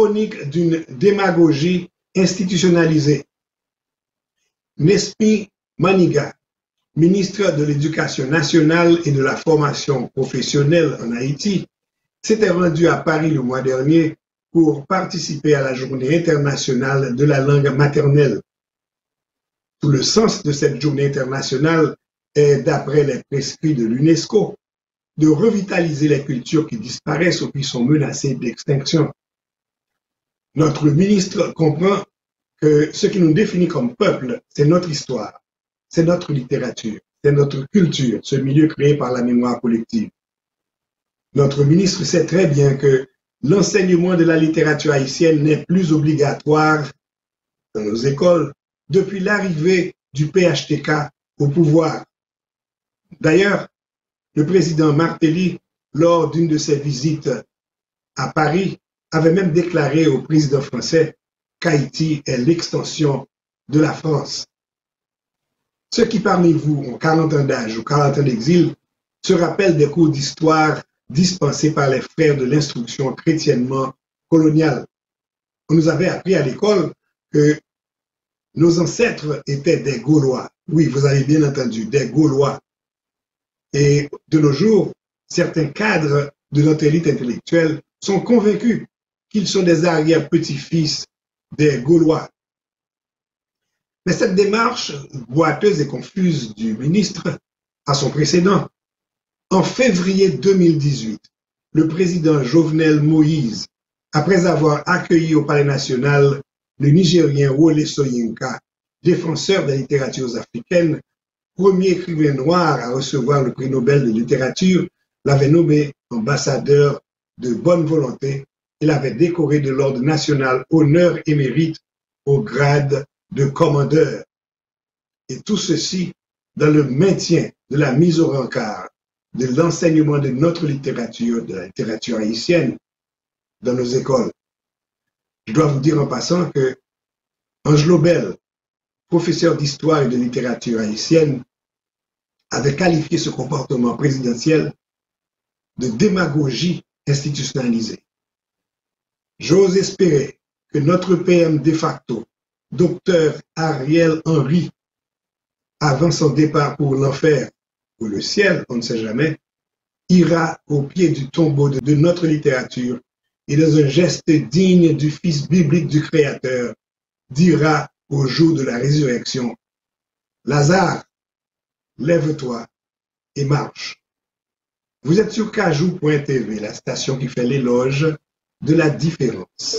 chronique d'une démagogie institutionnalisée. Nespi Maniga, ministre de l'Éducation nationale et de la formation professionnelle en Haïti, s'était rendu à Paris le mois dernier pour participer à la Journée internationale de la langue maternelle. Tout le sens de cette journée internationale est, d'après les prescrits de l'UNESCO, de revitaliser les cultures qui disparaissent ou qui sont menacées d'extinction. Notre ministre comprend que ce qui nous définit comme peuple, c'est notre histoire, c'est notre littérature, c'est notre culture, ce milieu créé par la mémoire collective. Notre ministre sait très bien que l'enseignement de la littérature haïtienne n'est plus obligatoire dans nos écoles depuis l'arrivée du PHTK au pouvoir. D'ailleurs, le président Martelly, lors d'une de ses visites à Paris, avait même déclaré au président français qu'Haïti est l'extension de la France. Ceux qui parmi vous ont 40 ans d'âge ou 40 ans d'exil se rappellent des cours d'histoire dispensés par les frères de l'instruction chrétiennement coloniale. On nous avait appris à l'école que nos ancêtres étaient des Gaulois. Oui, vous avez bien entendu, des Gaulois. Et de nos jours, certains cadres de notre élite intellectuelle sont convaincus qu'ils sont des arrière-petits-fils des Gaulois. Mais cette démarche boiteuse et confuse du ministre a son précédent. En février 2018, le président Jovenel Moïse, après avoir accueilli au Palais national le Nigérien Wole Soyinka, défenseur des littératures africaines, premier écrivain noir à recevoir le prix Nobel de littérature, l'avait nommé ambassadeur de bonne volonté et l'avait décoré de l'ordre national honneur et mérite au grade de commandeur. Et tout ceci dans le maintien de la mise au rencard de l'enseignement de notre littérature, de la littérature haïtienne, dans nos écoles. Je dois vous dire en passant que Angelo Bell, professeur d'histoire et de littérature haïtienne, avait qualifié ce comportement présidentiel de démagogie institutionnalisée. J'ose espérer que notre PM de facto, Dr Ariel Henry, avant son départ pour l'enfer ou le ciel, on ne sait jamais, ira au pied du tombeau de notre littérature et dans un geste digne du Fils biblique du Créateur, dira au jour de la résurrection, « Lazare, lève-toi et marche ». Vous êtes sur Kajou.tv, la station qui fait l'éloge de la différence.